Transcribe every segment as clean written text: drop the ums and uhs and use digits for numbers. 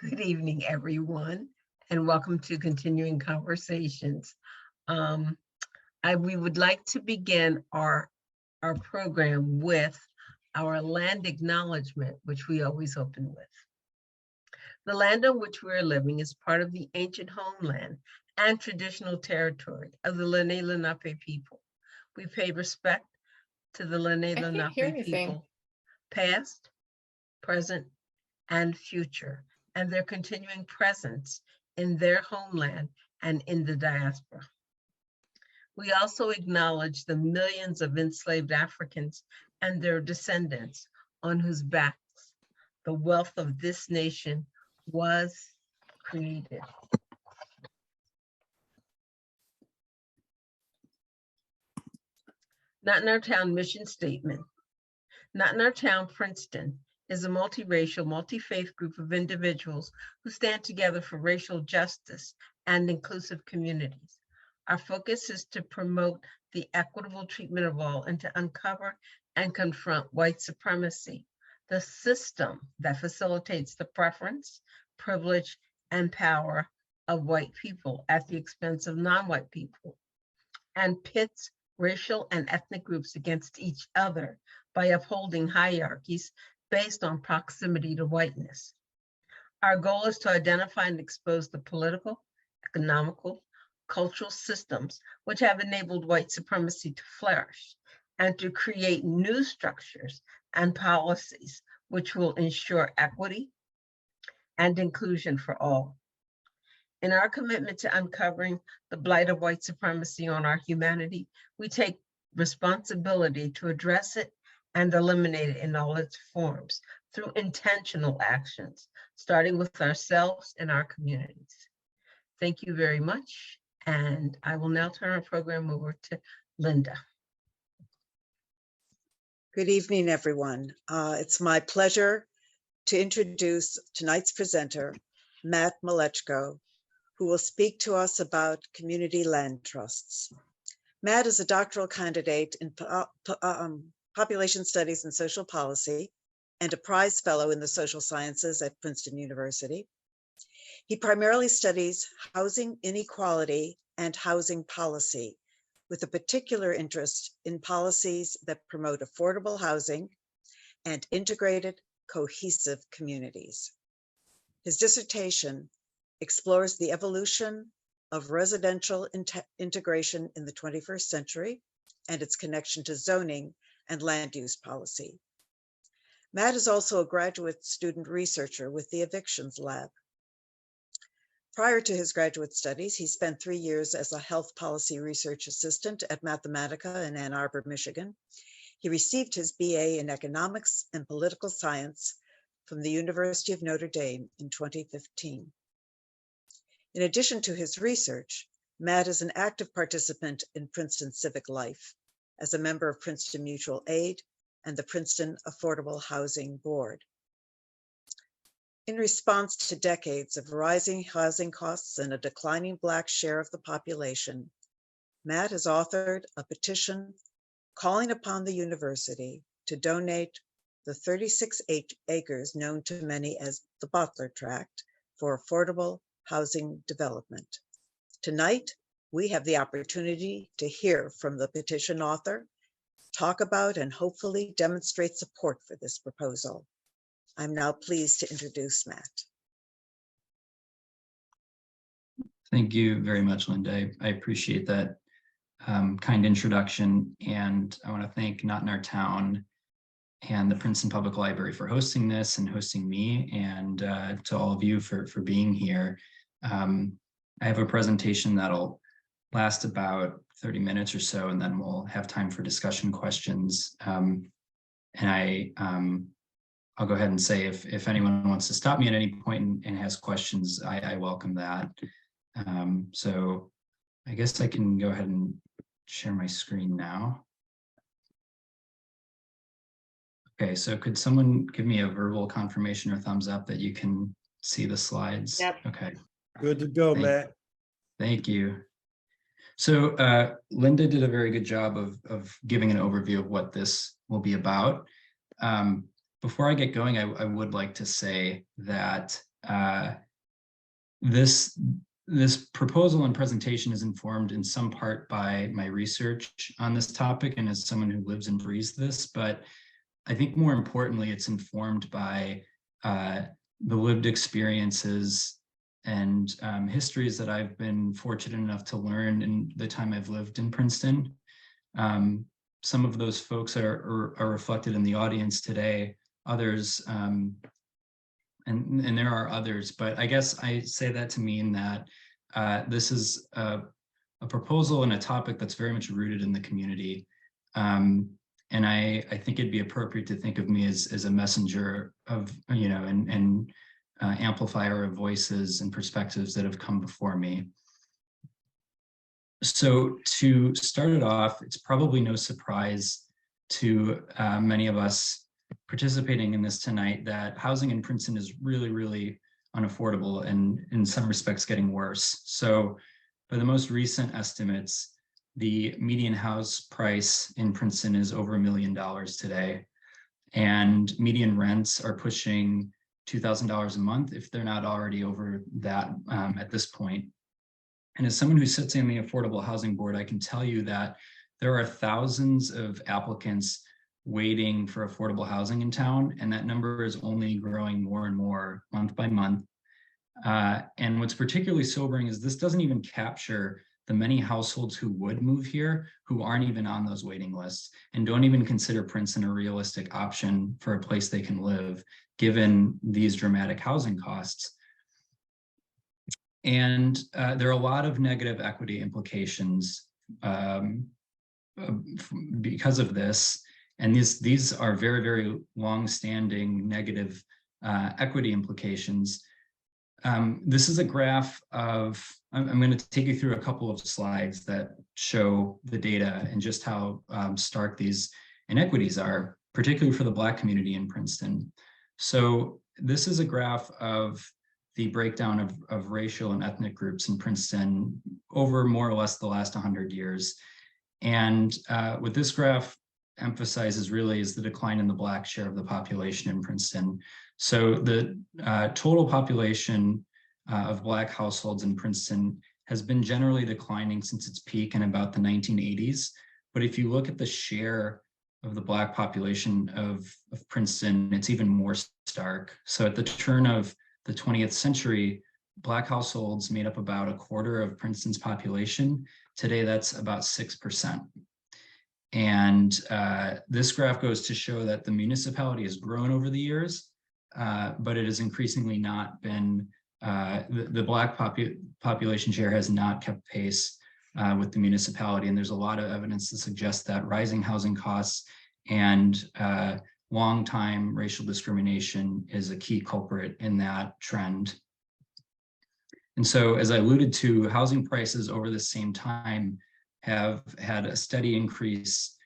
Good evening, everyone, and welcome to Continuing Conversations. We would like to begin our program with our land acknowledgement, which we always open with. The land on which we are living is part of the ancient homeland and traditional territory of the Lenni Lenape people. We pay respect to the Lenni Lenape people, past, present, and future, and their continuing presence in their homeland and in the diaspora. We also acknowledge the millions of enslaved Africans and their descendants on whose backs the wealth of this nation was created. Not in Our Town mission statement. Not in Our Town, Princeton is a multiracial, multi-faith group of individuals who stand together for racial justice and inclusive communities. Our focus is to promote the equitable treatment of all and to uncover and confront white supremacy, the system that facilitates the preference, privilege, and power of white people at the expense of non-white people, and pits racial and ethnic groups against each other by upholding hierarchies based on proximity to whiteness. Our goal is to identify and expose the political, economical, cultural systems which have enabled white supremacy to flourish, and to create new structures and policies which will ensure equity and inclusion for all. In our commitment to uncovering the blight of white supremacy on our humanity, we take responsibility to address it and eliminate it in all its forms through intentional actions, starting with ourselves and our communities. Thank you very much. And I will now turn our program over to Linda. Good evening, everyone. It's my pleasure to introduce tonight's presenter, Matt Mleczko, who will speak to us about community land trusts. Matt is a doctoral candidate in population studies and social policy and a prize fellow in the social sciences at Princeton University. He primarily studies housing inequality and housing policy, with a particular interest in policies that promote affordable housing and integrated, cohesive communities. His dissertation explores the evolution of residential integration in the 21st century and its connection to zoning and land use policy. Matt is also a graduate student researcher with the Evictions Lab. Prior to his graduate studies, he spent 3 years as a health policy research assistant at Mathematica in Ann Arbor, Michigan. He received his BA in economics and political science from the University of Notre Dame in 2015. In addition to his research, Matt is an active participant in Princeton civic life as a member of Princeton Mutual Aid and the Princeton Affordable Housing Board. In response to decades of rising housing costs and a declining Black share of the population, Matt has authored a petition calling upon the university to donate the 36 acres known to many as the Butler Tract for affordable housing development. Tonight, we have the opportunity to hear from the petition author, talk about and hopefully demonstrate support for this proposal. I'm now pleased to introduce Matt. Thank you very much, Linda. I appreciate that kind introduction, and I want to thank Not in Our Town and the Princeton Public Library for hosting this and hosting me, and to all of you for being here. I have a presentation that'll last about 30 minutes or so, and then we'll have time for discussion questions. I'll go ahead and say if anyone wants to stop me at any point and has questions, I welcome that. So I guess I can go ahead and share my screen now. Okay, so could someone give me a verbal confirmation or thumbs up that you can see the slides? Yep. Okay. Good to go, Matt. Thank you. So Linda did a very good job of giving an overview of what this will be about. Before I get going, I would like to say that this proposal and presentation is informed in some part by my research on this topic and as someone who lives and breathes this, but I think more importantly, it's informed by the lived experiences and histories that I've been fortunate enough to learn in the time I've lived in Princeton. Some of those folks are reflected in the audience today, others, and there are others, but I guess I say that to mean that this is a proposal and a topic that's very much rooted in the community. And I think it'd be appropriate to think of me as a messenger of, and amplifier of voices and perspectives that have come before me. So to start it off, it's probably no surprise to many of us participating in this tonight that housing in Princeton is really, really unaffordable and in some respects getting worse. So by the most recent estimates, the median house price in Princeton is over $1 million today. And median rents are pushing $2,000 a month if they're not already over that at this point. And as someone who sits in the Affordable Housing Board, I can tell you that there are thousands of applicants waiting for affordable housing in town, and that number is only growing more and more month by month. And what's particularly sobering is this doesn't even capture the many households who would move here who aren't even on those waiting lists and don't even consider Princeton a realistic option for a place they can live, given these dramatic housing costs. And there are a lot of negative equity implications because of this. And these are very, very long-standing negative equity implications. This is a graph of, I'm going to take you through a couple of slides that show the data and just how stark these inequities are, particularly for the Black community in Princeton. So this is a graph of the breakdown of racial and ethnic groups in Princeton over more or less the last 100 years. And what this graph emphasizes really is the decline in the Black share of the population in Princeton. So the total population of Black households in Princeton has been generally declining since its peak in about the 1980s. But if you look at the share of the Black population of Princeton, it's even more stark. So at the turn of the 20th century, Black households made up about a quarter of Princeton's population. Today, that's about 6%. And this graph goes to show that the municipality has grown over the years, but it has increasingly not been, the Black population share has not kept pace with the municipality. And there's a lot of evidence to suggest that rising housing costs and long-time racial discrimination is a key culprit in that trend. And so, as I alluded to, housing prices over the same time have had a steady increase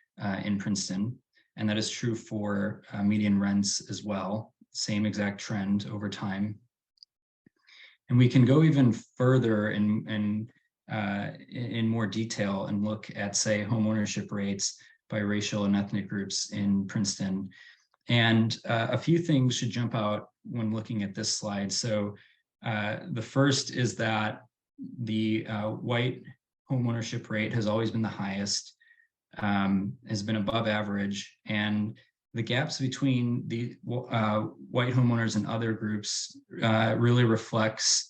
in Princeton, and that is true for median rents as well, same exact trend over time. And we can go even further in more detail and look at, say, homeownership rates by racial and ethnic groups in Princeton. And a few things should jump out when looking at this slide. So the first is that the white homeownership rate has always been the highest, has been above average, and the gaps between the white homeowners and other groups really reflects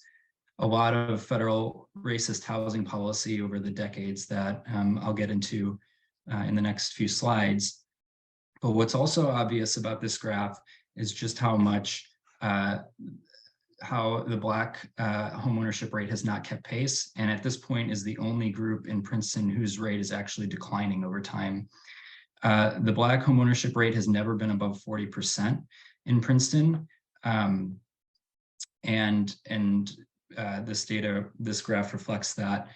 a lot of federal racist housing policy over the decades that I'll get into in the next few slides. But what's also obvious about this graph is just how much how the Black homeownership rate has not kept pace, and at this point is the only group in Princeton whose rate is actually declining over time. The Black homeownership rate has never been above 40% in Princeton, and this graph reflects that.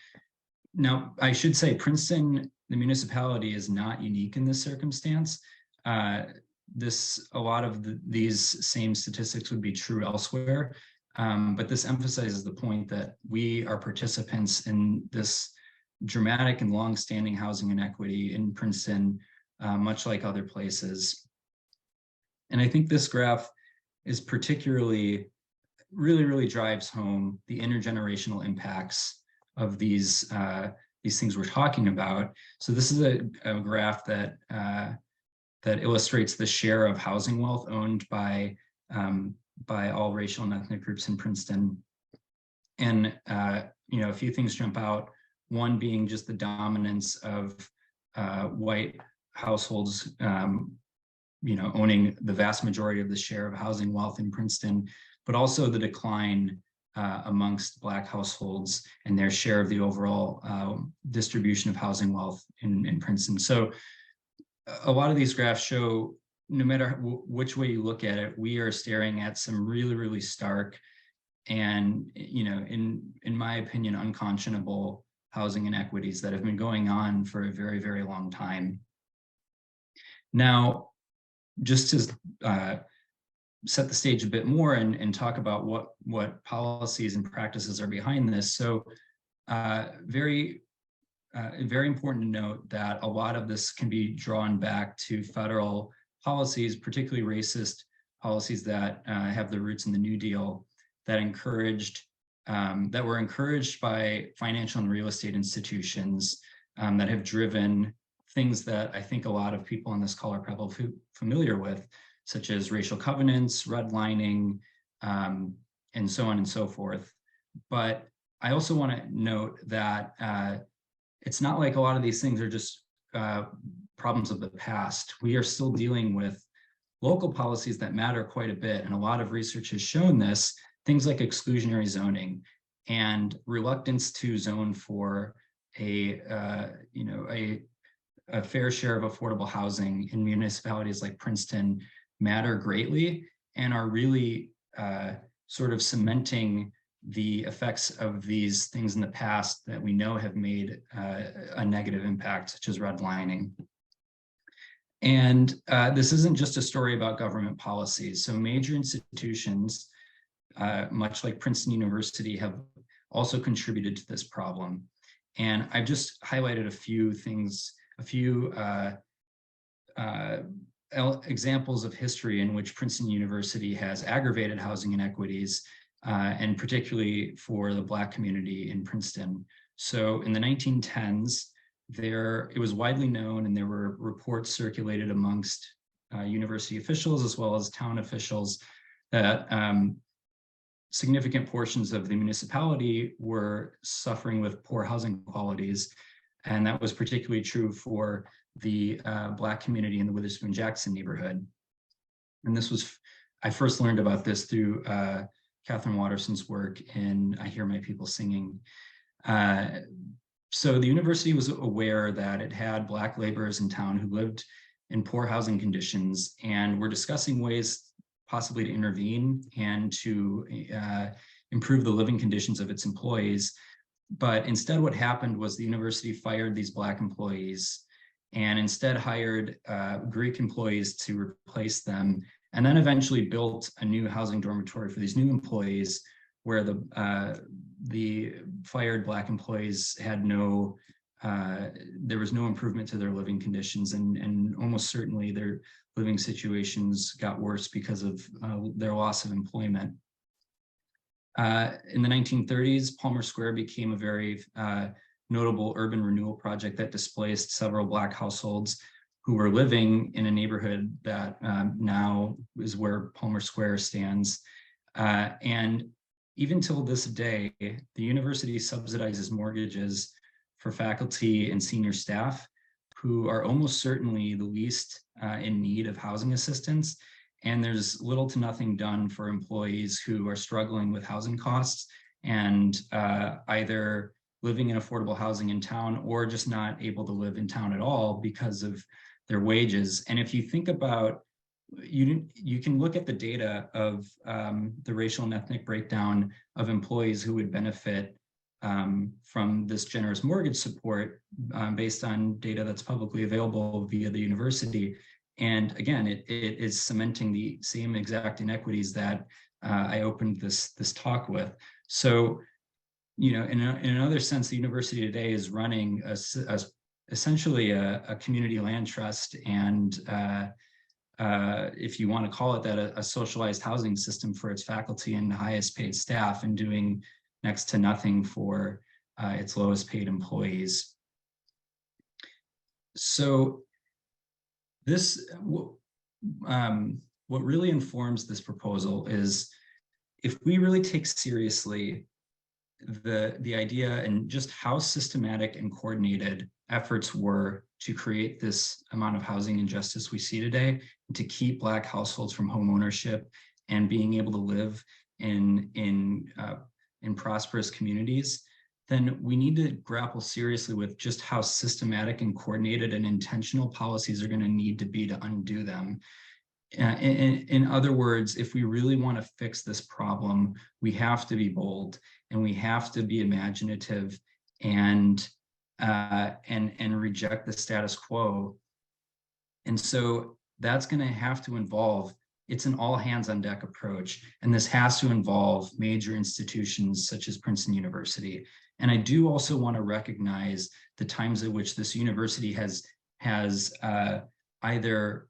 Now, I should say Princeton, the municipality, is not unique in this circumstance. A lot of these same statistics would be true elsewhere, but this emphasizes the point that we are participants in this dramatic and long-standing housing inequity in Princeton, much like other places. And I think this graph is particularly really drives home the intergenerational impacts of these things we're talking about. So this is a graph that that illustrates the share of housing wealth owned by all racial and ethnic groups in Princeton. And you know, a few things jump out. One being just the dominance of white households, you know, owning the vast majority of the share of housing wealth in Princeton, but also the decline amongst Black households and their share of the overall distribution of housing wealth in Princeton. So a lot of these graphs show, no matter which way you look at it, we are staring at some really stark and, you know, in my opinion, unconscionable housing inequities that have been going on for a very long time. Now, just to set the stage a bit more and talk about what policies and practices are behind this. So very important to note that a lot of this can be drawn back to federal policies, particularly racist policies that have their roots in the New Deal, that were encouraged by financial and real estate institutions that have driven things that I think a lot of people on this call are probably familiar with, such as racial covenants, redlining, and so on and so forth. But I also want to note that it's not like a lot of these things are just problems of the past. We are still dealing with local policies that matter quite a bit, and a lot of research has shown this. Things like exclusionary zoning and reluctance to zone for a fair share of affordable housing in municipalities like Princeton matter greatly and are really sort of cementing the effects of these things in the past that we know have made a negative impact, such as redlining. And this isn't just a story about government policies. So major institutions, much like Princeton University, have also contributed to this problem. And I've just highlighted a few things, a few examples of history in which Princeton University has aggravated housing inequities, and particularly for the Black community in Princeton. So in the 1910s, it was widely known, and there were reports circulated amongst university officials as well as town officials that significant portions of the municipality were suffering with poor housing qualities. And that was particularly true for the Black community in the Witherspoon-Jackson neighborhood. And I first learned about this through Catherine Watterson's work in I Hear My People Singing. So the university was aware that it had Black laborers in town who lived in poor housing conditions, and were discussing ways possibly to intervene and to improve the living conditions of its employees. But instead, what happened was the university fired these Black employees and instead hired Greek employees to replace them, and then eventually built a new housing dormitory for these new employees, where the fired Black employees had there was no improvement to their living conditions, and almost certainly their living situations got worse because of their loss of employment. In the 1930s, Palmer Square became a very notable urban renewal project that displaced several Black households who were living in a neighborhood that now is where Palmer Square stands. And even till this day, the university subsidizes mortgages for faculty and senior staff who are almost certainly the least in need of housing assistance. And there's little to nothing done for employees who are struggling with housing costs and either living in affordable housing in town or just not able to live in town at all because of their wages. And if you think about, you can look at the data of the racial and ethnic breakdown of employees who would benefit from this generous mortgage support based on data that's publicly available via the university. And again, it is cementing the same exact inequities that I opened this talk with. So, you know, in another sense, the university today is running essentially a community land trust and if you want to call it that, a socialized housing system for its faculty and highest paid staff, and doing next to nothing for its lowest paid employees. So this, what really informs this proposal is, if we really take seriously the idea and just how systematic and coordinated efforts were to create this amount of housing injustice we see today, and to keep Black households from home ownership and being able to live in prosperous communities, then we need to grapple seriously with just how systematic and coordinated and intentional policies are going to need to be to undo them. In other words, if we really want to fix this problem, we have to be bold, and we have to be imaginative, and reject the status quo. And so that's going to have to involve, it's an all hands on deck approach, and this has to involve major institutions such as Princeton University. And I do also want to recognize the times at which this university has either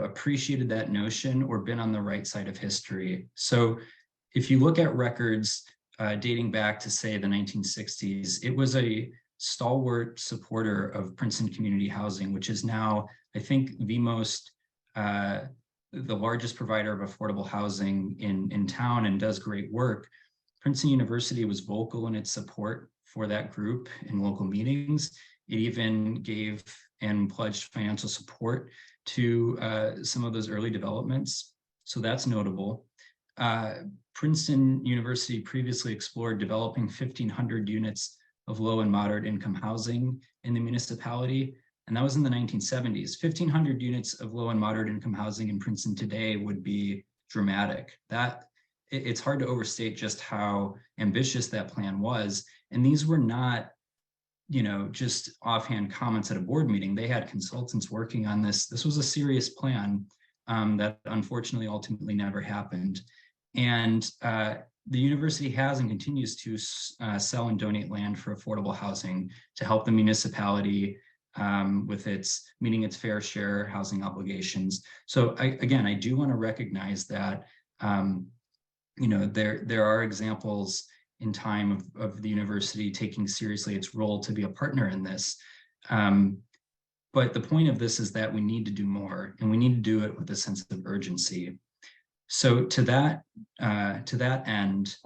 appreciated that notion or been on the right side of history. So if you look at records dating back to, say, the 1960s, it was a stalwart supporter of Princeton community housing, which is now, I think, the largest provider of affordable housing in town, and does great work. Princeton University was vocal in its support for that group in local meetings. It even gave and pledged financial support to some of those early developments. So that's notable. Princeton University previously explored developing 1,500 units of low and moderate income housing in the municipality, and that was in the 1970s. 1,500 units of low and moderate income housing in Princeton today would be dramatic. It's hard to overstate just how ambitious that plan was. And these were not, just offhand comments at a board meeting. They had consultants working on this. This was a serious plan that unfortunately ultimately never happened. And the university has and continues to sell and donate land for affordable housing to help the municipality with meeting its fair share housing obligations. So I do want to recognize that there are examples in time of the university taking seriously its role to be a partner in this. But the point of this is that we need to do more, and we need to do it with a sense of urgency. So to that end,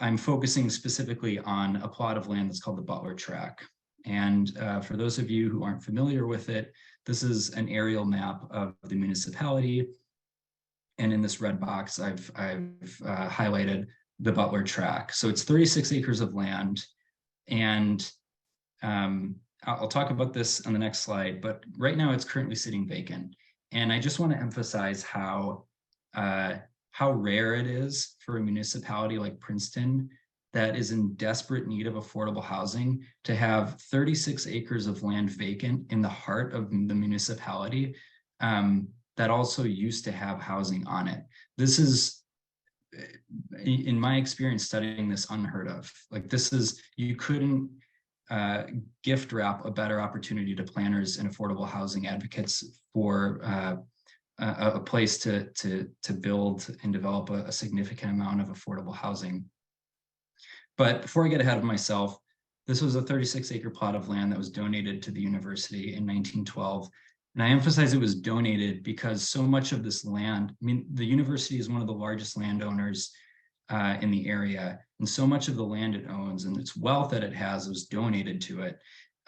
I'm focusing specifically on a plot of land that's called the Butler Track. And for those of you who aren't familiar with it, this is an aerial map of the municipality. And in this red box, I've highlighted the Butler Track. So it's 36 acres of land. And I'll talk about this on the next slide, but right now it's currently sitting vacant. And I just want to emphasize how rare it is for a municipality like Princeton that is in desperate need of affordable housing to have 36 acres of land vacant in the heart of the municipality that also used to have housing on it. This is, in my experience studying this, unheard of. Like, you couldn't gift wrap a better opportunity to planners and affordable housing advocates for a place to build and develop a significant amount of affordable housing. But before I get ahead of myself, this was a 36-acre plot of land that was donated to the university in 1912. And I emphasize it was donated because so much of this land, the university is one of the largest landowners in the area, and so much of the land it owns and its wealth that it has was donated to it.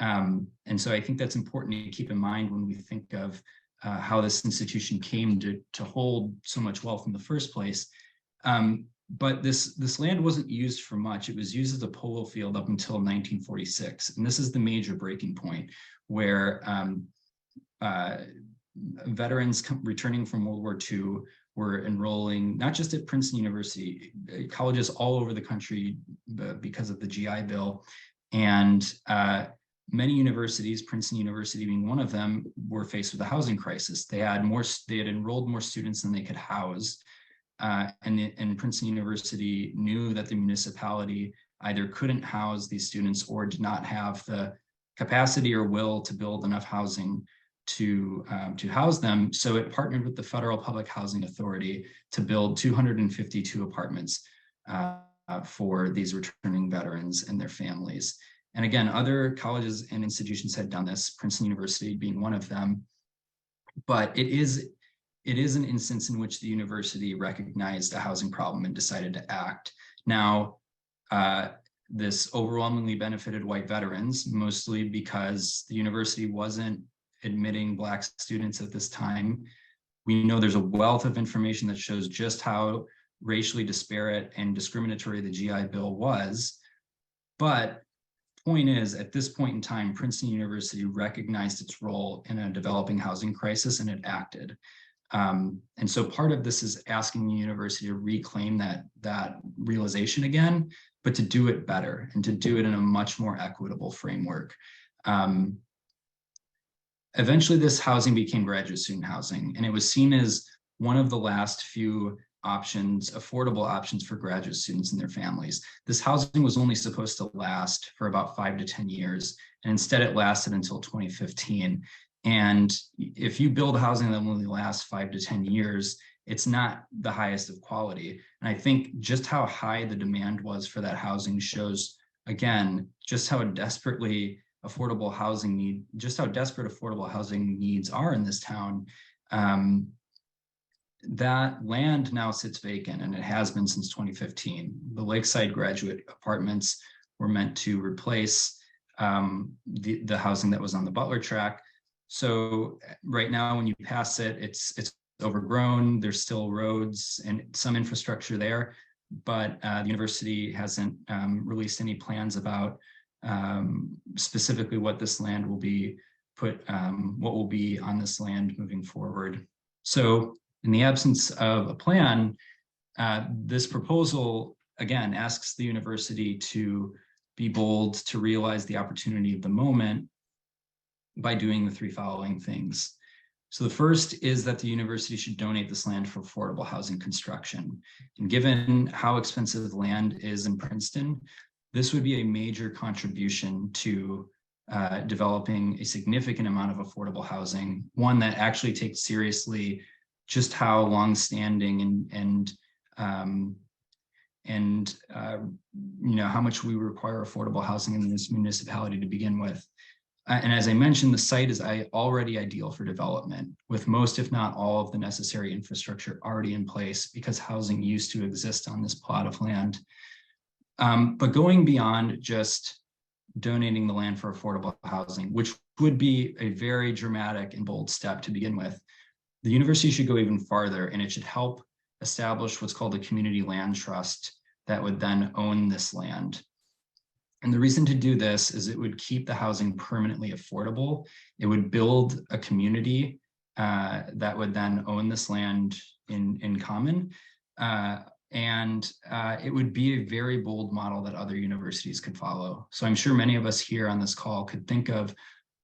And so I think that's important to keep in mind when we think of how this institution came to hold so much wealth in the first place. But this land wasn't used for much. It was used as a polo field up until 1946. And this is the major breaking point where veterans returning from World War II were enrolling, not just at Princeton University, colleges all over the country because of the GI Bill. And many universities, Princeton University being one of them, were faced with a housing crisis. They had enrolled more students than they could house. And Princeton University knew that the municipality either couldn't house these students or did not have the capacity or will to build enough housing to house them. So it partnered with the Federal Public Housing Authority to build 252 apartments for these returning veterans and their families. And again, other colleges and institutions had done this, Princeton University being one of them. But it is an instance in which the university recognized a housing problem and decided to act. Now, this overwhelmingly benefited white veterans, mostly because the university wasn't admitting Black students at this time. We know there's a wealth of information that shows just how racially disparate and discriminatory the GI Bill was. But point is, at this point in time, Princeton University recognized its role in a developing housing crisis, and it acted. And so part of this is asking the university to reclaim that realization again, but to do it better and to do it in a much more equitable framework. Eventually, this housing became graduate student housing, and it was seen as one of the last few options, affordable options for graduate students and their families. This housing was only supposed to last for about 5 to 10 years, and instead it lasted until 2015. And if you build housing that only lasts 5 to 10 years, it's not the highest of quality. And I think just how high the demand was for that housing shows, again, just how desperately affordable housing affordable housing needs are in this town. That land now sits vacant, and it has been since 2015. The Lakeside graduate apartments were meant to replace the housing that was on the Butler track. So right now, when you pass it, it's overgrown. There's still roads and some infrastructure there, but the university hasn't released any plans about specifically what this land will be what will be on this land moving forward. So in the absence of a plan, this proposal, again, asks the university to be bold, to realize the opportunity of the moment by doing the 3 following things. So the first is that the university should donate this land for affordable housing construction. And given how expensive land is in Princeton, this would be a major contribution to developing a significant amount of affordable housing, one that actually takes seriously just how longstanding and how much we require affordable housing in this municipality to begin with. And as I mentioned, the site is already ideal for development, with most, if not all, of the necessary infrastructure already in place because housing used to exist on this plot of land. But going beyond just donating the land for affordable housing, which would be a very dramatic and bold step to begin with, the university should go even farther, and it should help establish what's called a community land trust that would then own this land. And the reason to do this is it would keep the housing permanently affordable. It would build a community that would then own this land in common. And it would be a very bold model that other universities could follow. So I'm sure many of us here on this call could think of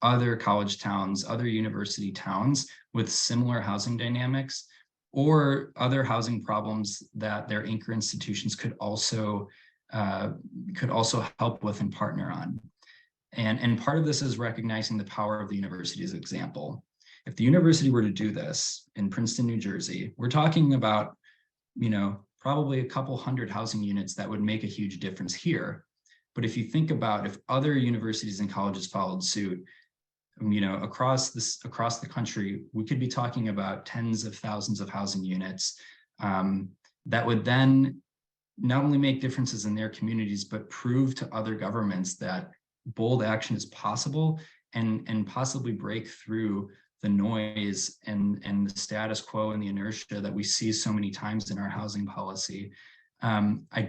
other college towns, other university towns with similar housing dynamics, or other housing problems that their anchor institutions could also help with and partner on. And part of this is recognizing the power of the university's example. If the university were to do this in Princeton, New Jersey, we're talking about, probably a couple hundred housing units that would make a huge difference here. But if you think about if other universities and colleges followed suit, across the country, we could be talking about tens of thousands of housing units that would then not only make differences in their communities, but prove to other governments that bold action is possible and possibly break through the noise and the status quo and the inertia that we see so many times in our housing policy. I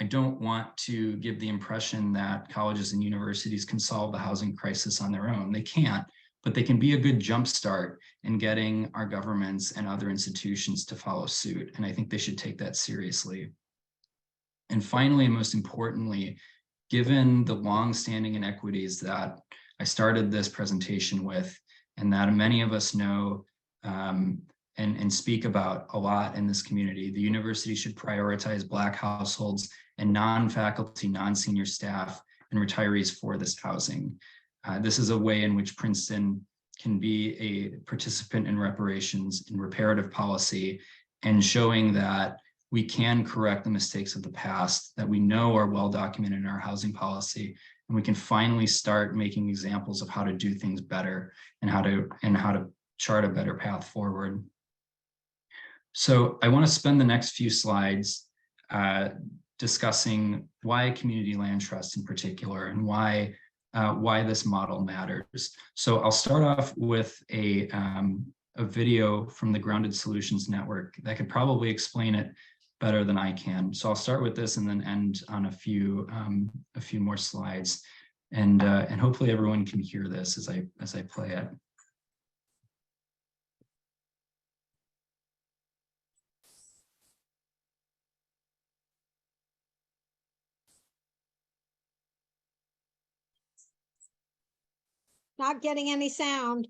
don't want to give the impression that colleges and universities can solve the housing crisis on their own. They can't, but they can be a good jumpstart in getting our governments and other institutions to follow suit. And I think they should take that seriously. And finally, and most importantly, given the longstanding inequities that I started this presentation with, and that many of us know and speak about a lot in this community, the university should prioritize Black households and non-faculty, non-senior staff and retirees for this housing. This is a way in which Princeton can be a participant in reparations, in reparative policy, and showing that we can correct the mistakes of the past that we know are well documented in our housing policy, and we can finally start making examples of how to do things better and how to chart a better path forward. So I want to spend the next few slides discussing why community land trust in particular, and why this model matters. So I'll start off with a video from the Grounded Solutions Network that could probably explain it better than I can. So I'll start with this and then end on a few more slides, and hopefully everyone can hear this as I play it. Not getting any sound.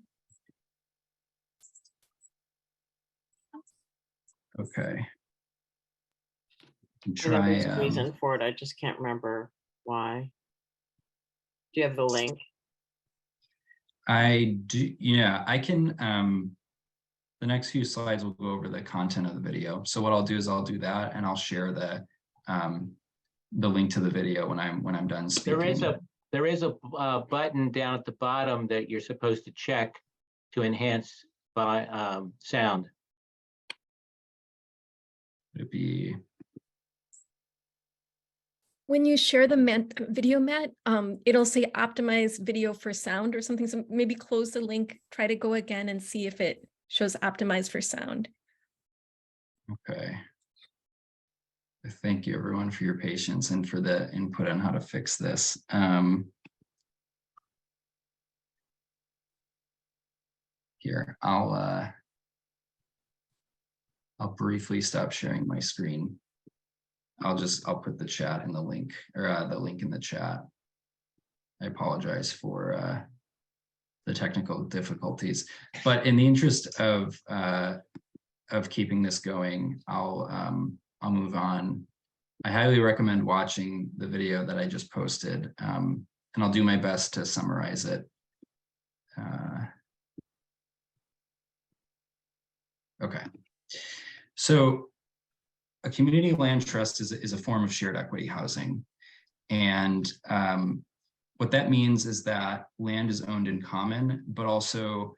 Okay. Try. There's a reason for it. I just can't remember why. Do you have the link? I do. Yeah, I can. The next few slides will go over the content of the video. So what I'll do is I'll do that, and I'll share the link to the video when I'm done speaking. There is a button down at the bottom that you're supposed to check to enhance by sound. Would it be? When you share the video, Matt, it'll say optimize video for sound or something. So maybe close the link, try to go again and see if it shows optimize for sound. Okay. Thank you everyone for your patience and for the input on how to fix this. Here, I'll briefly stop sharing my screen. I'll put the chat in the link, or the link in the chat. I apologize for the technical difficulties, but in the interest of keeping this going, I'll move on. I highly recommend watching the video that I just posted, and I'll do my best to summarize it. Okay, so a community land trust is a form of shared equity housing. And what that means is that land is owned in common, but also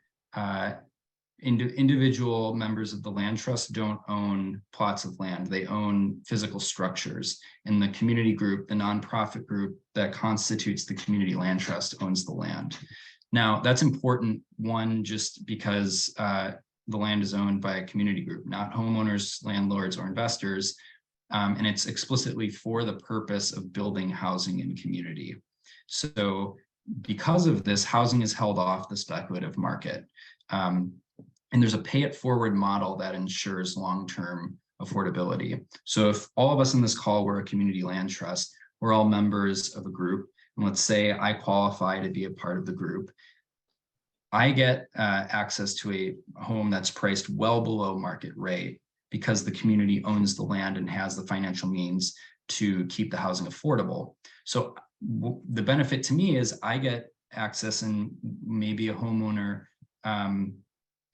individual members of the land trust don't own plots of land. They own physical structures. And the community group, the nonprofit group that constitutes the community land trust, owns the land. Now, that's important, one, just because the land is owned by a community group, not homeowners, landlords, or investors. And it's explicitly for the purpose of building housing in community. So because of this, housing is held off the speculative market. And there's a pay it forward model that ensures long-term affordability. So if all of us in this call were a community land trust, we're all members of a group, and let's say I qualify to be a part of the group, I get access to a home that's priced well below market rate because the community owns the land and has the financial means to keep the housing affordable. So the benefit to me is I get access, and maybe a homeowner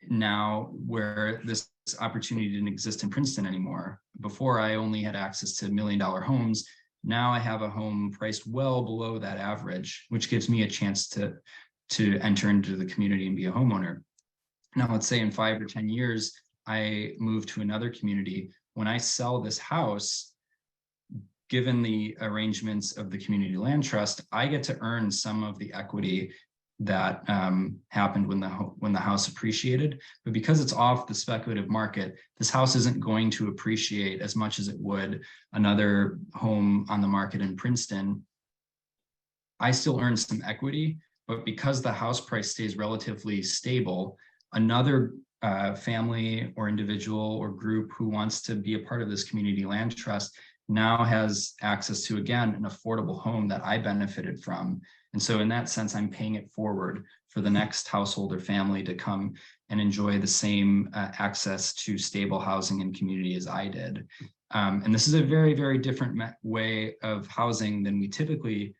now where this opportunity didn't exist in Princeton anymore. Before, I only had access to $1 million homes. Now I have a home priced well below that average, which gives me a chance to enter into the community and be a homeowner. Now, let's say in 5 or 10 years, I move to another community. When I sell this house, given the arrangements of the community land trust, I get to earn some of the equity that happened when the house appreciated. But because it's off the speculative market, this house isn't going to appreciate as much as it would another home on the market in Princeton. I still earn some equity, but because the house price stays relatively stable, another family or individual or group who wants to be a part of this community land trust now has access to, again, an affordable home that I benefited from. And so in that sense, I'm paying it forward for the next household or family to come and enjoy the same access to stable housing and community as I did. And this is a very, very different way of housing than we typically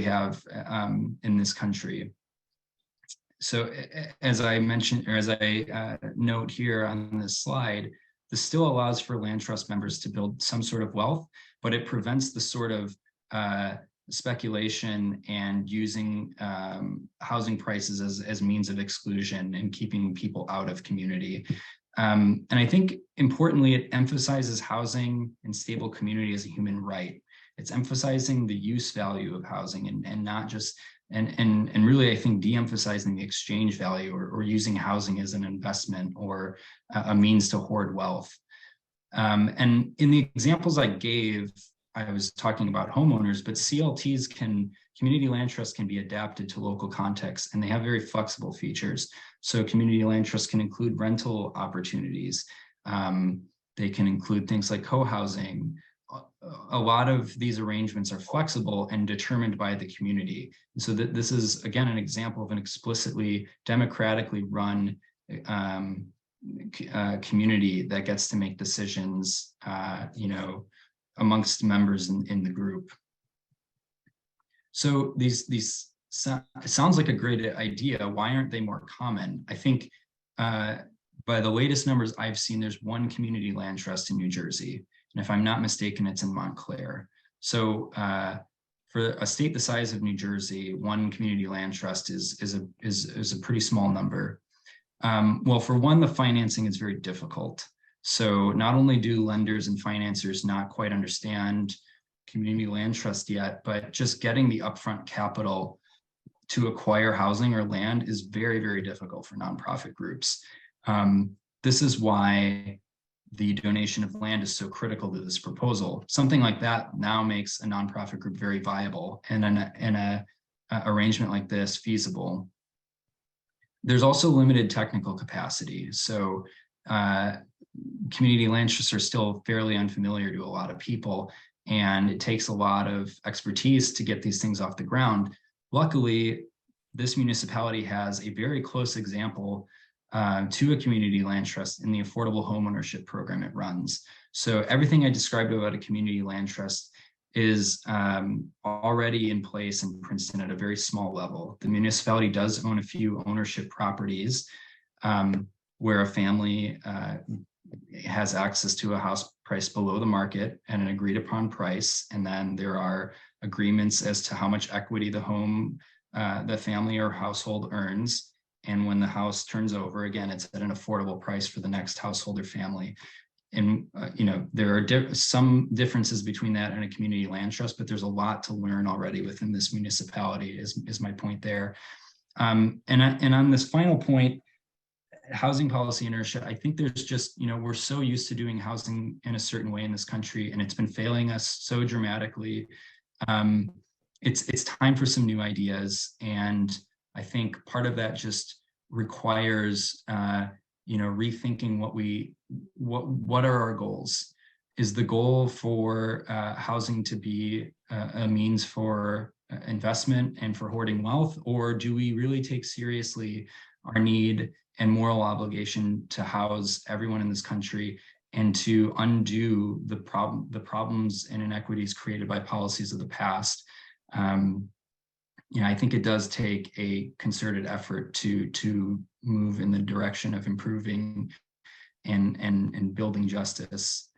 have in this country. as I mentioned, or as I note here on this slide, this still allows for land trust members to build some sort of wealth, but it prevents the sort of speculation and using housing prices as means of exclusion and keeping people out of community. And I think importantly, it emphasizes housing and stable community as a human right. It's emphasizing the use value of housing and not just, and really, I think, de-emphasizing the exchange value or using housing as an investment or a means to hoard wealth. And in the examples I gave, I was talking about homeowners, but CLTs community land trusts can be adapted to local contexts, and they have very flexible features. So community land trusts can include rental opportunities. They can include things like co-housing. A lot of these arrangements are flexible and determined by the community. And so this is, again, an example of an explicitly democratically run community that gets to make decisions, amongst members in the group. So it sounds like a great idea. Why aren't they more common? I think by the latest numbers I've seen, there's one community land trust in New Jersey. And if I'm not mistaken, it's in Montclair. So for a state the size of New Jersey, one community land trust is a pretty small number. Well, for one, the financing is very difficult. So not only do lenders and financiers not quite understand community land trust yet, but just getting the upfront capital to acquire housing or land is very, very difficult for nonprofit groups. This is why the donation of land is so critical to this proposal. Something like that now makes a nonprofit group very viable and an arrangement like this feasible. There's also limited technical capacity. So community land trusts are still fairly unfamiliar to a lot of people, and it takes a lot of expertise to get these things off the ground. Luckily, this municipality has a very close example to a community land trust in the affordable homeownership program it runs. So everything I described about a community land trust is already in place in Princeton at a very small level. The municipality does own a few ownership properties where a family has access to a house priced below the market and an agreed upon price. And then there are agreements as to how much equity the home, the family or household earns. And when the house turns over, again, it's at an affordable price for the next household or family. And, there are some differences between that and a community land trust, but there's a lot to learn already within this municipality is my point there. And on this final point, housing policy inertia, I think there's just, we're so used to doing housing in a certain way in this country, and it's been failing us so dramatically. It's time for some new ideas. And I think part of that just requires, rethinking what are our goals? Is the goal for housing to be a means for investment and for hoarding wealth, or do we really take seriously our need and moral obligation to house everyone in this country and to undo the problems and inequities created by policies of the past? I think it does take a concerted effort to move in the direction of improving and building justice.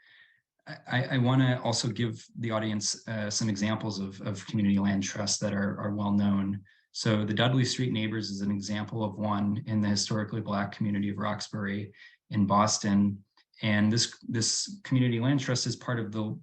I want to also give the audience some examples of community land trusts that are well known. So the Dudley Street Neighbors is an example of one in the historically Black community of Roxbury in Boston. And this community land trust is part of the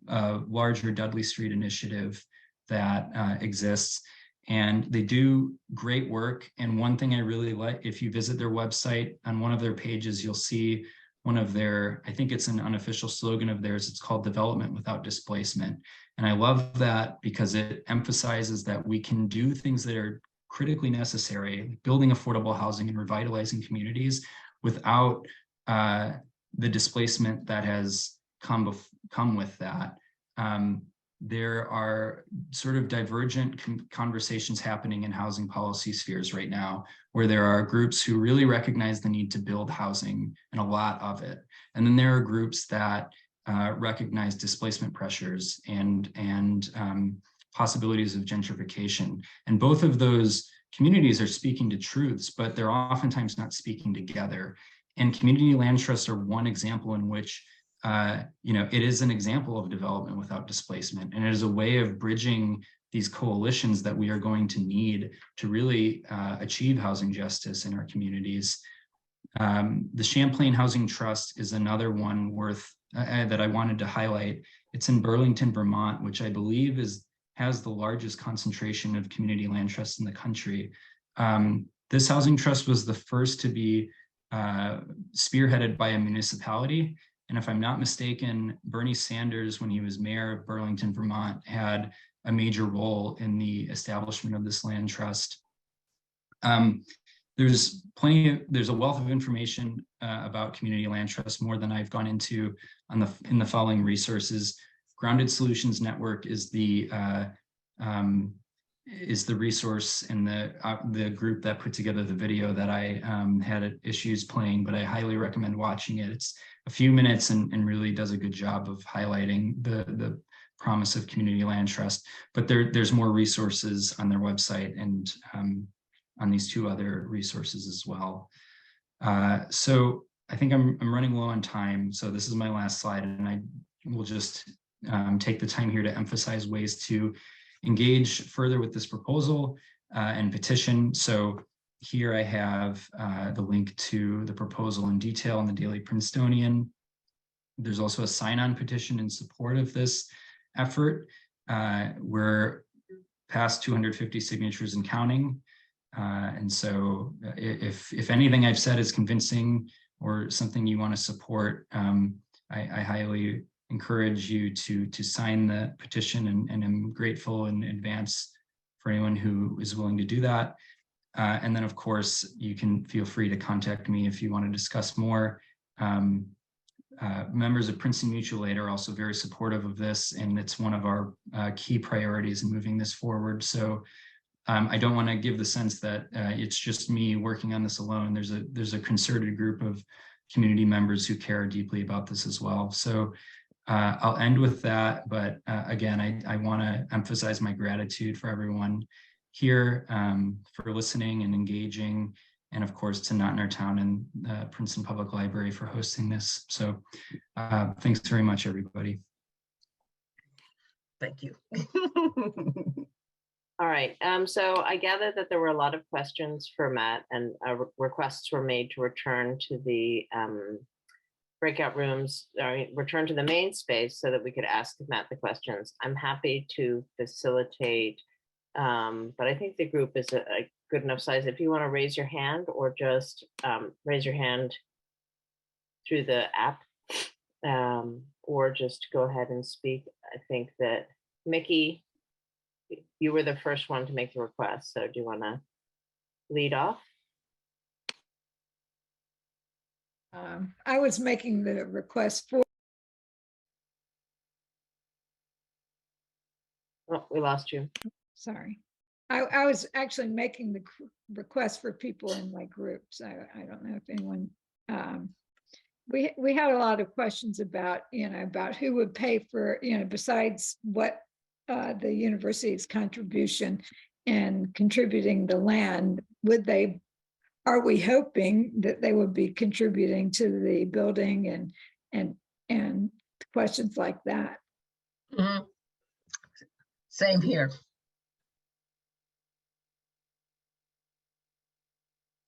larger Dudley Street initiative that exists. And they do great work. And one thing I really like, if you visit their website, on one of their pages, you'll see one of their, I think it's an unofficial slogan of theirs, it's called Development Without Displacement. And I love that because it emphasizes that we can do things that are critically necessary, building affordable housing and revitalizing communities without the displacement that has come with that. There are sort of divergent conversations happening in housing policy spheres right now, where there are groups who really recognize the need to build housing and a lot of it. And then there are groups that recognize displacement pressures and possibilities of gentrification. And both of those communities are speaking to truths, but they're oftentimes not speaking together. And community land trusts are one example in which, it is an example of development without displacement. And it is a way of bridging these coalitions that we are going to need to really achieve housing justice in our communities. The Champlain Housing Trust is another one that I wanted to highlight. It's in Burlington, Vermont, which I believe has the largest concentration of community land trusts in the country. This housing trust was the first to be spearheaded by a municipality. And if I'm not mistaken, Bernie Sanders, when he was mayor of Burlington, Vermont, had a major role in the establishment of this land trust. There's a wealth of information about community land trusts, more than I've gone into in the following resources. Grounded Solutions Network is the resource and the group that put together the video that I had issues playing, but I highly recommend watching it. It's a few minutes and really does a good job of highlighting the promise of community land trust. But there's more resources on their website and on these two other resources as well. So I think I'm running low on time. So this is my last slide, and I will just take the time here to emphasize ways to engage further with this proposal and petition. So here I have the link to the proposal in detail in the Daily Princetonian. There's also a sign-on petition in support of this effort. We're past 250 signatures and counting. And so if anything I've said is convincing or something you want to support, I highly encourage you to sign the petition, and I'm grateful in advance for anyone who is willing to do that. And then, of course, you can feel free to contact me if you want to discuss more. Members of Princeton Mutual Aid are also very supportive of this, and it's one of our key priorities in moving this forward. So I don't want to give the sense that it's just me working on this alone. There's a concerted group of community members who care deeply about this as well. So I'll end with that. But again, I want to emphasize my gratitude for everyone here for listening and engaging, and of course to Not in Our Town and Princeton Public Library for hosting this. So thanks very much, everybody. Thank you. All right, so I gather that there were a lot of questions for Matt, and requests were made to return to the breakout rooms, return to the main space so that we could ask Matt the questions. I'm happy to facilitate, but I think the group is a good enough size. If you want to raise your hand, or just raise your hand through the app, or just go ahead and speak. I think that Mickey, you were the first one to make the request, so do you want to lead off? I was making the request for. Oh, we lost you. Sorry. I was actually making the request for people in my groups. I don't know if anyone, we had a lot of questions about, about who would pay for, besides what the university's contribution and contributing the land, are we hoping that they would be contributing to the building and questions like that? Mm-hmm. Same here.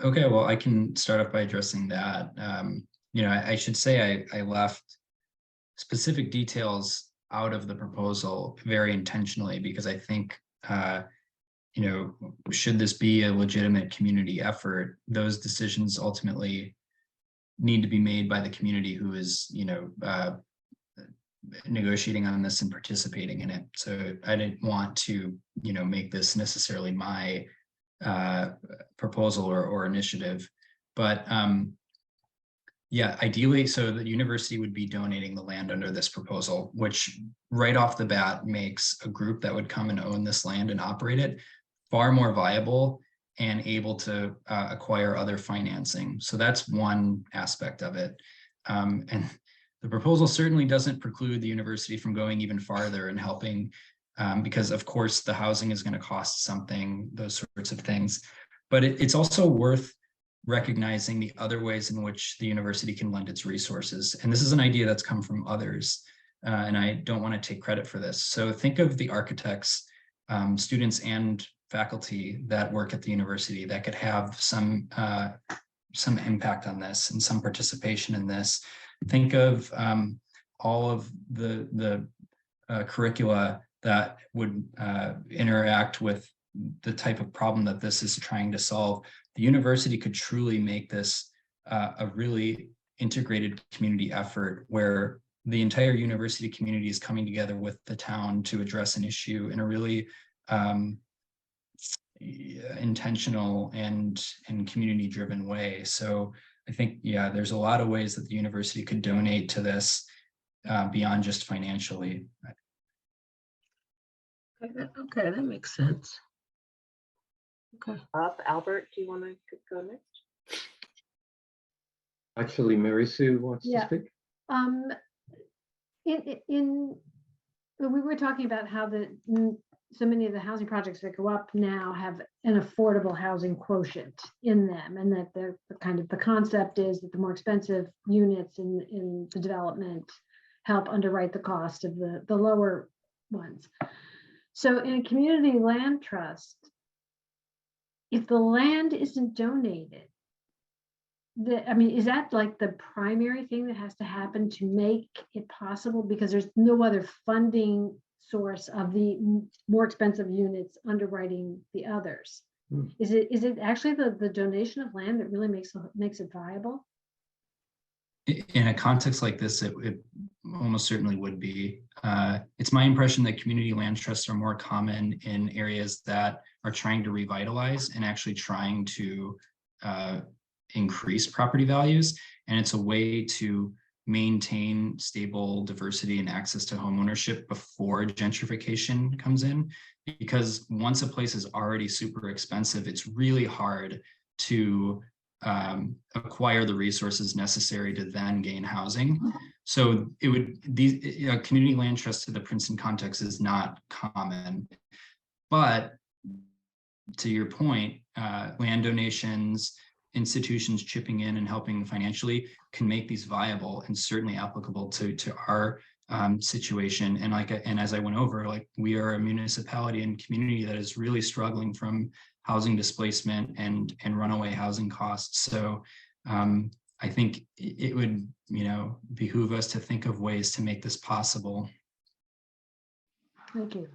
Okay, well, I can start off by addressing that. I should say I left specific details out of the proposal very intentionally, because I think, should this be a legitimate community effort, those decisions ultimately need to be made by the community who is, negotiating on this and participating in it. So I didn't want to, make this necessarily my proposal or initiative, but yeah, ideally, so the university would be donating the land under this proposal, which right off the bat makes a group that would come and own this land and operate it far more viable and able to acquire other financing. So that's one aspect of it. And the proposal certainly doesn't preclude the university from going even farther and helping because of course the housing is going to cost something, those sorts of things. But it's also worth recognizing the other ways in which the university can lend its resources. And this is an idea that's come from others, and I don't want to take credit for this. So think of the architects, students and faculty that work at the university that could have some impact on this and some participation in this. Think of all of the curricula that would interact with the type of problem that this is trying to solve. The university could truly make this a really integrated community effort where the entire university community is coming together with the town to address an issue in a really intentional and community-driven way. So I think, yeah, there's a lot of ways that the university could donate to this beyond just financially. Okay, that makes sense. Okay. Albert, do you want to go next? Actually, Mary Sue wants to Yeah. speak. We were talking about how so many of the housing projects that go up now have an affordable housing quotient in them, and that the concept is that the more expensive units in the development help underwrite the cost of the lower ones. So in a community land trust, if the land isn't donated, is that like the primary thing that has to happen to make it possible? Because there's no other funding source of the more expensive units underwriting the others. Is it actually the donation of land that really makes it viable? In a context like this, it almost certainly would be. It's my impression that community land trusts are more common in areas that are trying to revitalize and actually trying to increase property values. And it's a way to maintain stable diversity and access to homeownership before gentrification comes in. Because once a place is already super expensive, it's really hard to acquire the resources necessary to then gain housing. So community land trust to the Princeton context is not common. But to your point, land donations, institutions chipping in and helping financially can make these viable and certainly applicable to our situation. And as I went over, we are a municipality and community that is really struggling from housing displacement and runaway housing costs. So I think it would, behoove us to think of ways to make this possible. Thank you.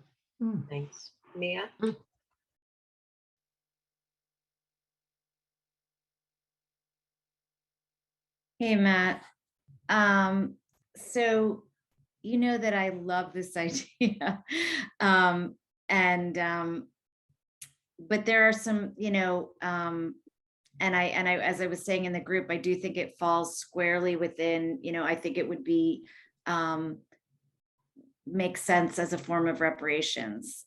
Thanks. Mia? Hey, Matt. So you know that I love this idea. But there are some, and I, as I was saying in the group, I do think it falls squarely within, I think it would be, make sense as a form of reparations.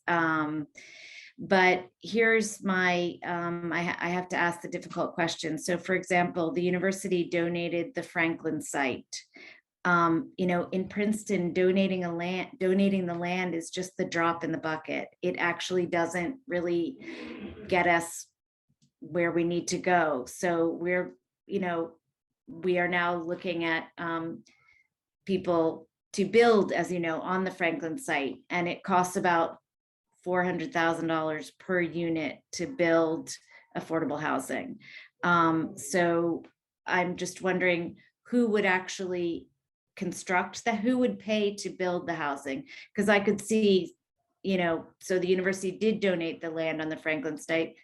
But here's my, I have to ask the difficult question. So for example, the university donated the Franklin site. In Princeton, donating the land is just the drop in the bucket. It actually doesn't really get us where we need to go. So we are now looking at people to build, as you know, on the Franklin site, and it costs about $400,000 per unit to build affordable housing. So I'm just wondering who would actually construct that, who would pay to build the housing? Because I could see, so the university did donate the land on the Franklin site,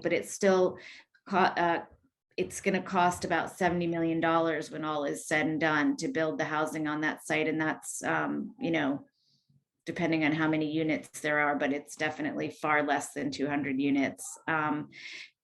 but it's still, it's going to cost about $70 million when all is said and done to build the housing on that site. And that's, depending on how many units there are, but it's definitely far less than 200 units.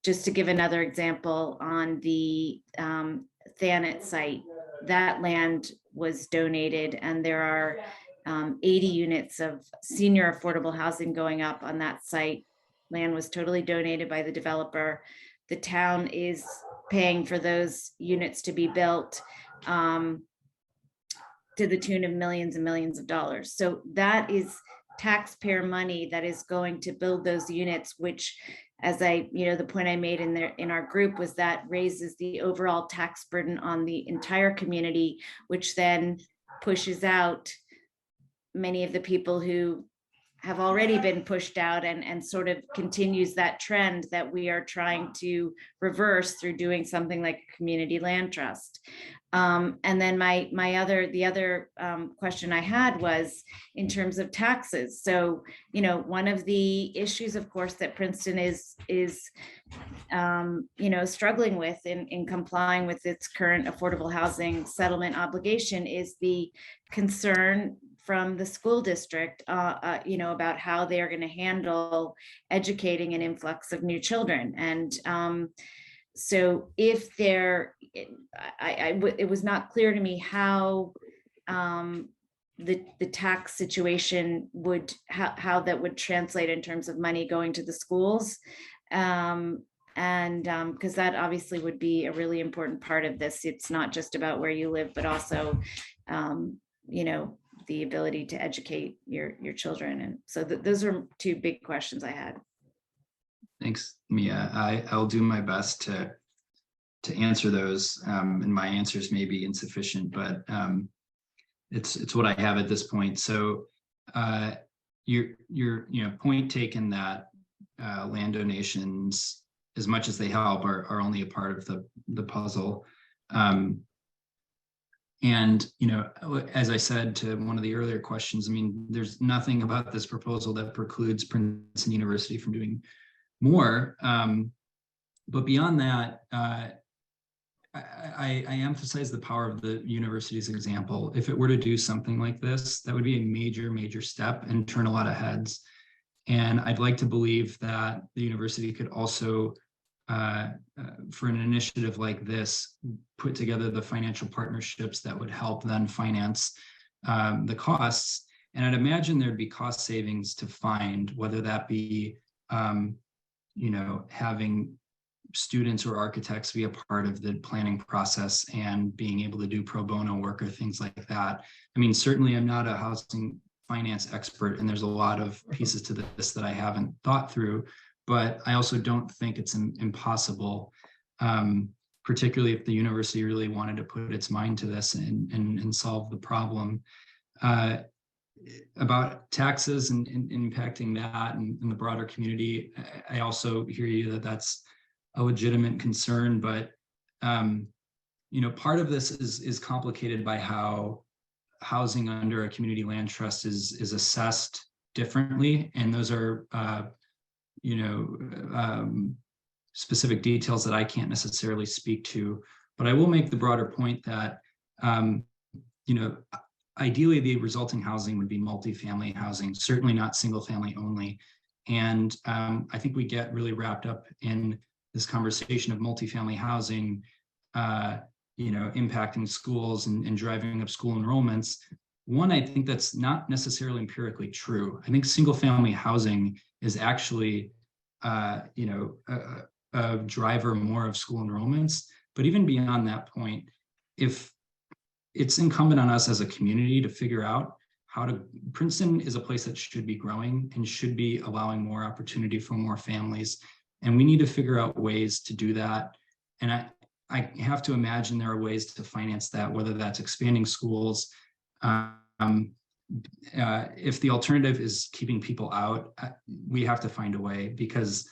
Just to give another example, on the Thanet site, that land was donated, and there are 80 units of senior affordable housing going up on that site. Land was totally donated by the developer. The town is paying for those units to be built to the tune of millions and millions of dollars. So that is taxpayer money that is going to build those units, which, as I, the point I made in our group was that raises the overall tax burden on the entire community, which then pushes out many of the people who have already been pushed out, and sort of continues that trend that we are trying to reverse through doing something like a community land trust. And then the other question I had was in terms of taxes. So, one of the issues, of course, that Princeton is struggling with in complying with its current affordable housing settlement obligation is the concern from the school district, about how they are going to handle educating an influx of new children. And so if it was not clear to me how the tax situation would, how that would translate in terms of money going to the schools. And because that obviously would be a really important part of this. It's not just about where you live, but also, the ability to educate your children. And so those are two big questions I had. Thanks, Mia. I'll do my best to answer those, and my answers may be insufficient, but it's what I have at this point. So your point taken that land donations, as much as they help, are only a part of the puzzle. And, as I said to one of the earlier questions, I mean, there's nothing about this proposal that precludes Princeton University from doing more. But beyond that, I emphasize the power of the university's example. If it were to do something like this, that would be a major, major step and turn a lot of heads. And I'd like to believe that the university could also, for an initiative like this, put together the financial partnerships that would help then finance the costs. And I'd imagine there'd be cost savings to find, whether that be, having students or architects be a part of the planning process and being able to do pro bono work or things like that. I mean, certainly I'm not a housing finance expert, and there's a lot of pieces to this that I haven't thought through, but I also don't think it's impossible, particularly if the university really wanted to put its mind to this and solve the problem. About taxes and impacting that and the broader community, I also hear you that that's a legitimate concern, but part of this is complicated by how housing under a community land trust is assessed differently, and those are specific details that I can't necessarily speak to. But I will make the broader point that ideally the resulting housing would be multifamily housing, certainly not single family only. And I think we get really wrapped up in this conversation of multifamily housing, impacting schools and driving up school enrollments. One, I think that's not necessarily empirically true. I think single family housing is actually, a driver more of school enrollments. But even beyond that point, if it's incumbent on us as a community to figure out Princeton is a place that should be growing and should be allowing more opportunity for more families. And we need to figure out ways to do that. And I have to imagine there are ways to finance that, whether that's expanding schools. If the alternative is keeping people out, we have to find a way, because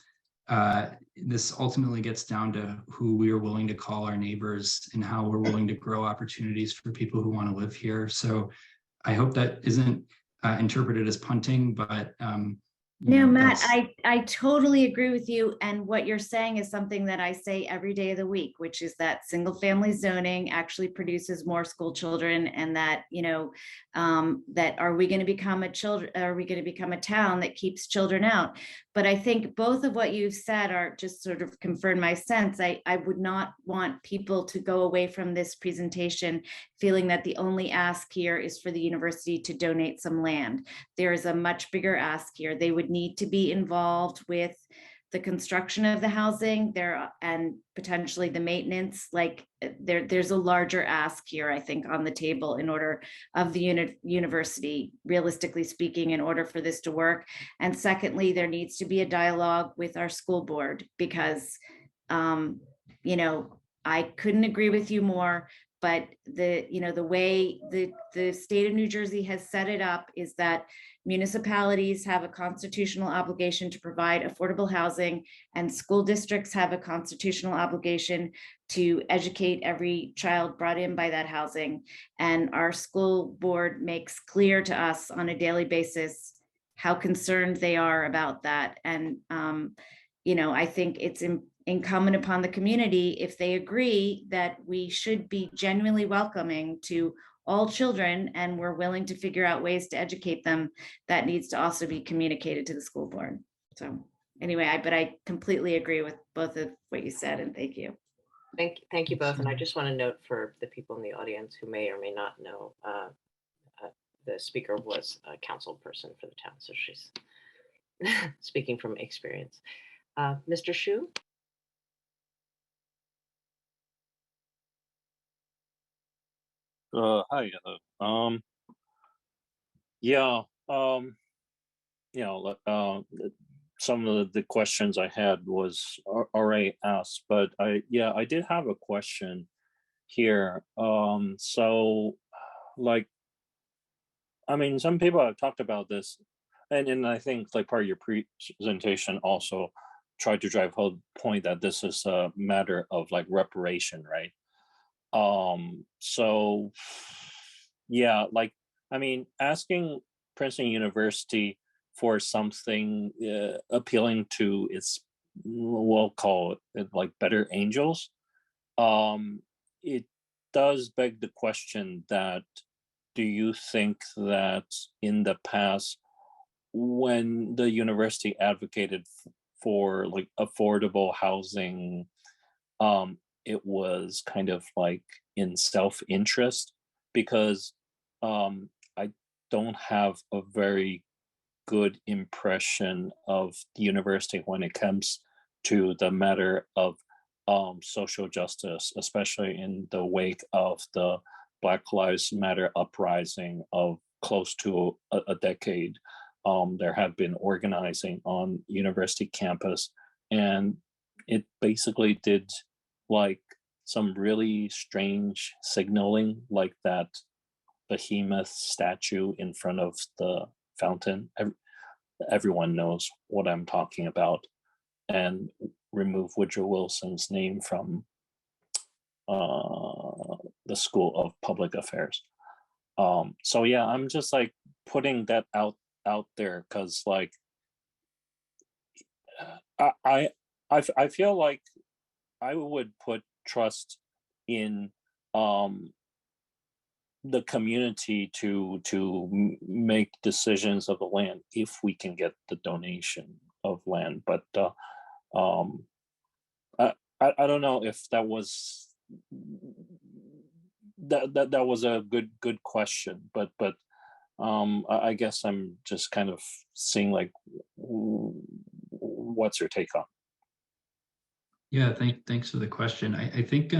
this ultimately gets down to who we are willing to call our neighbors and how we're willing to grow opportunities for people who want to live here. So I hope that isn't interpreted as punting, but no, Matt, I totally agree with you. And what you're saying is something that I say every day of the week, which is that single family zoning actually produces more school children, and that, that are we going to become a town that keeps children out? But I think both of what you've said are just sort of confirmed my sense. I would not want people to go away from this presentation feeling that the only ask here is for the university to donate some land. There is a much bigger ask here. They would need to be involved with the construction of the housing there and potentially the maintenance, like there's a larger ask here, I think, on the table in order of the university, realistically speaking, in order for this to work. And secondly, there needs to be a dialogue with our school board because, you know, I couldn't agree with you more, but the way the state of New Jersey has set it up is that municipalities have a constitutional obligation to provide affordable housing, and school districts have a constitutional obligation to educate every child brought in by that housing. And our school board makes clear to us on a daily basis how concerned they are about that. And, you know, I think it's incumbent upon the community, if they agree that we should be genuinely welcoming to all children and we're willing to figure out ways to educate them, that needs to also be communicated to the school board. So anyway, but I completely agree with both of what you said, and thank you. Thank you both. And I just want to note for the people in the audience who may or may not know, the speaker was a council person for the town, so she's speaking from experience. Mr. Shu? Hi. Yeah. You know, some of the questions I had was already asked, but I did have a question here. So, like, I mean, some people have talked about this, and I think like part of your presentation also tried to drive home the point that this is a matter of like reparation, right? So yeah, like, I mean, asking Princeton University for something appealing to its, we'll call it like better angels, it does beg the question that, do you think that in the past, when the university advocated for like affordable housing, it was kind of like in self-interest? Because I don't have a very good impression of the university when it comes to the matter of social justice, especially in the wake of the Black Lives Matter uprising of close to a decade. There have been organizing on university campus, and it basically did like some really strange signaling, like that behemoth statue in front of the fountain. Everyone knows what I'm talking about. And remove Woodrow Wilson's name from the School of Public Affairs. So yeah, I'm just like putting that out there because like I feel like I would put trust in the community to make decisions of the land if we can get the donation of land. But I don't know if that was that was a good question, but I guess I'm just kind of seeing like what's your take on? Yeah, thanks for the question. I think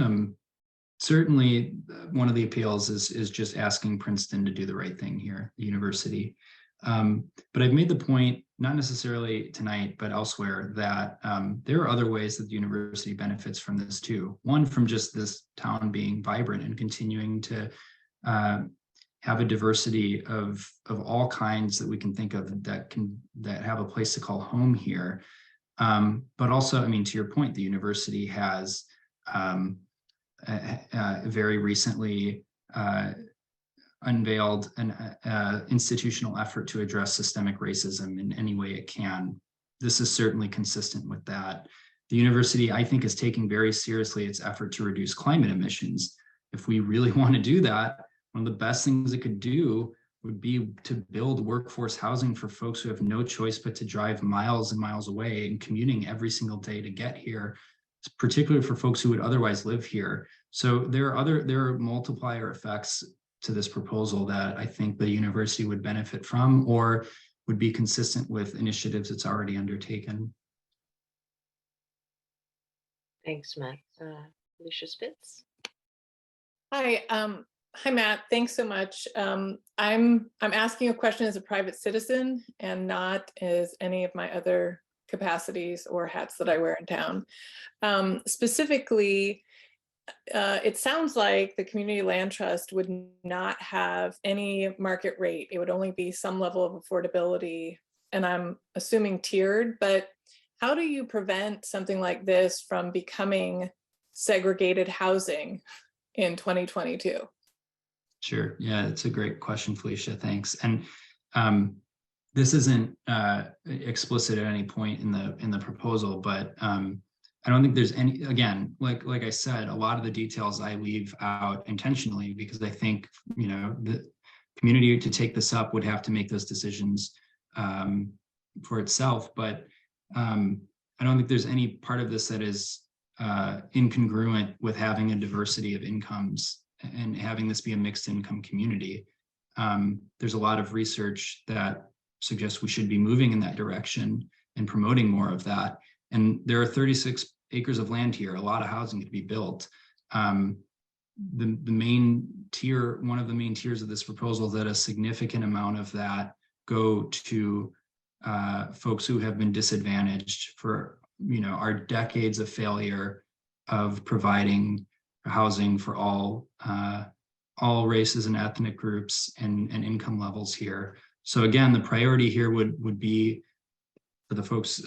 certainly one of the appeals is just asking Princeton to do the right thing here, the university. But I've made the point, not necessarily tonight, but elsewhere, that there are other ways that the university benefits from this too. One, from just this town being vibrant and continuing to have a diversity of all kinds that we can think of that have a place to call home here. But also, I mean, to your point, the university has very recently unveiled an institutional effort to address systemic racism in any way it can. This is certainly consistent with that. The university, I think, is taking very seriously its effort to reduce climate emissions. If we really want to do that, one of the best things it could do would be to build workforce housing for folks who have no choice but to drive miles and miles away and commuting every single day to get here, particularly for folks who would otherwise live here. So there are multiplier effects to this proposal that I think the university would benefit from or would be consistent with initiatives it's already undertaken. Thanks, Matt. Alicia Spitz. Hi, hi, Matt. Thanks so much. I'm asking a question as a private citizen and not as any of my other capacities or hats that I wear in town. Specifically, it sounds like the Community Land Trust would not have any market rate. It would only be some level of affordability, and I'm assuming tiered, but how do you prevent something like this from becoming segregated housing in 2022? Sure. Yeah, it's a great question, Felicia. Thanks. And this isn't explicit at any point in the proposal, but I don't think there's any. Again, like I said, a lot of the details I leave out intentionally because I think the community to take this up would have to make those decisions for itself. But I don't think there's any part of this that is incongruent with having a diversity of incomes and having this be a mixed income community. There's a lot of research that suggests we should be moving in that direction and promoting more of that. And there are 36 acres of land here, a lot of housing to be built. The main tier, one of the main tiers of this proposal, that a significant amount of that go to folks who have been disadvantaged for our decades of failure of providing housing for all races and ethnic groups and income levels here. So again, the priority here would be for the folks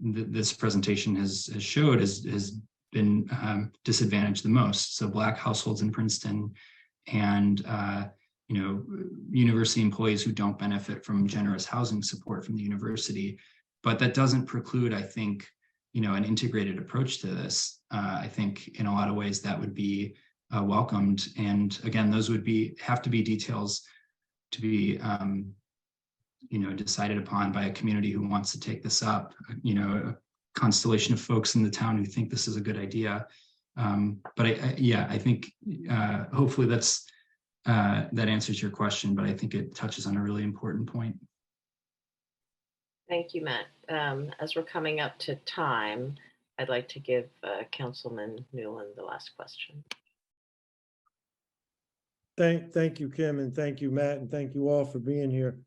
this presentation has showed has been disadvantaged the most. So Black households in Princeton and university employees who don't benefit from generous housing support from the university. But that doesn't preclude, I think, an integrated approach to this. I think in a lot of ways that would be welcomed. And again, those would have to be details to be decided upon by a community who wants to take this up, a constellation of folks in the town who think this is a good idea. But I think hopefully that answers your question, but I think it touches on a really important point. Thank you, Matt. As we're coming up to time, I'd like to give Councilman Newland the last question. Thank you, Kim, and thank you, Matt, and thank you all for being here.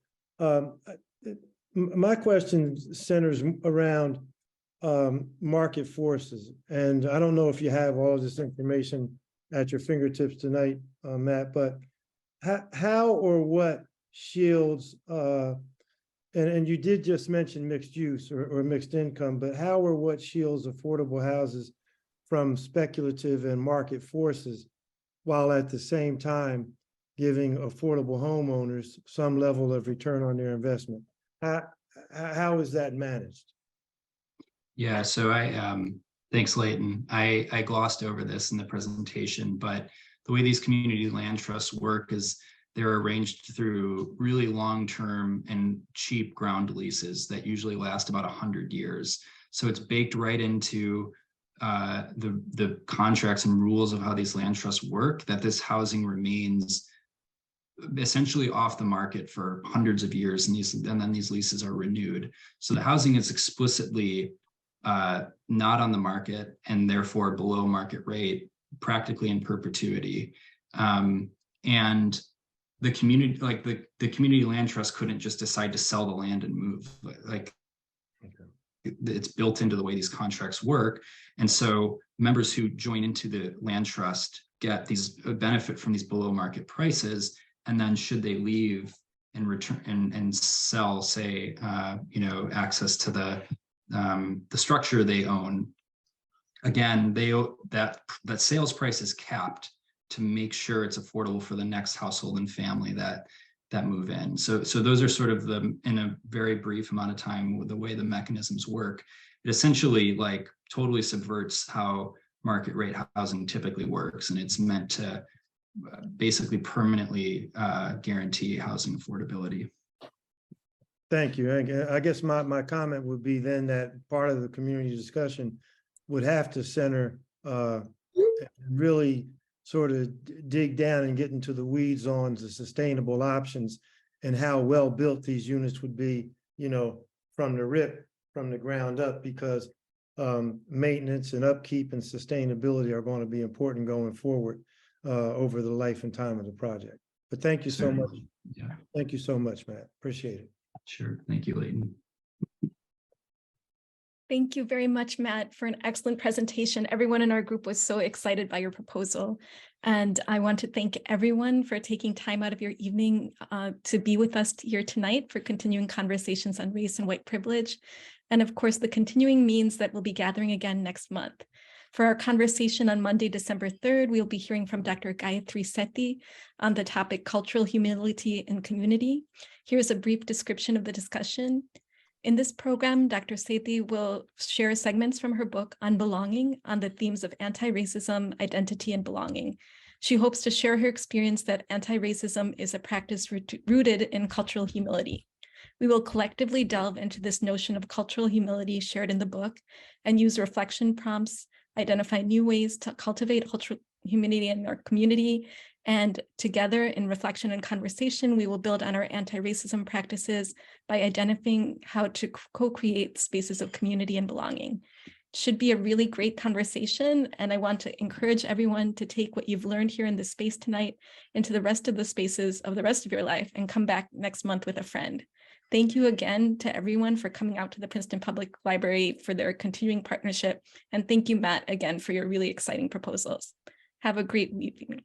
My question centers around market forces, and I don't know if you have all this information at your fingertips tonight, Matt, but how or what shields, and you did just mention mixed use or mixed income, but how or what shields affordable houses from speculative and market forces, while at the same time giving affordable homeowners some level of return on their investment? How is that managed? Yeah, so thanks, Leighton. I glossed over this in the presentation, but the way these community land trusts work is they're arranged through really long-term and cheap ground leases that usually last about 100 years. So it's baked right into the contracts and rules of how these land trusts work, that this housing remains essentially off the market for hundreds of years, and then these leases are renewed. So the housing is explicitly not on the market and therefore below market rate, practically in perpetuity. And the community, like the community land trust, couldn't just decide to sell the land and move. It's built into the way these contracts work. And so members who join into the land trust get these benefit from these below market prices. And then should they leave and return and sell, say, access to the structure they own, again, that sales price is capped to make sure it's affordable for the next household and family that move in. So those are sort of in a very brief amount of time, the way the mechanisms work. It essentially totally subverts how market rate housing typically works, and it's meant to basically permanently guarantee housing affordability. Thank you. I guess my comment would be then that part of the community discussion would have to center really sort of dig down and get into the weeds on the sustainable options and how well built these units would be, from the rip, from the ground up, because maintenance and upkeep and sustainability are going to be important going forward over the life and time of the project. But thank you so much. Certainly. Yeah, Thank you so much, Matt. Appreciate it. sure. Thank you, Leighton. Thank you very much, Matt, for an excellent presentation. Everyone in our group was so excited by your proposal. And I want to thank everyone for taking time out of your evening to be with us here tonight for continuing conversations on race and white privilege. And of course, the continuing means that we'll be gathering again next month. For our conversation on Monday, December 3rd, we'll be hearing from Dr. Gayatri Sethi on the topic cultural humility and community. Here's a brief description of the discussion. In this program, Dr. Sethi will share segments from her book On Belonging on the themes of anti-racism, identity, and belonging. She hopes to share her experience that anti-racism is a practice rooted in cultural humility. We will collectively delve into this notion of cultural humility shared in the book and use reflection prompts, identify new ways to cultivate cultural humility in our community. And together in reflection and conversation, we will build on our anti-racism practices by identifying how to co-create spaces of community and belonging. It should be a really great conversation. And I want to encourage everyone to take what you've learned here in this space tonight into the rest of the spaces of the rest of your life and come back next month with a friend. Thank you again to everyone for coming out to the Princeton Public Library for their continuing partnership. And thank you, Matt, again, for your really exciting proposals. Have a great evening.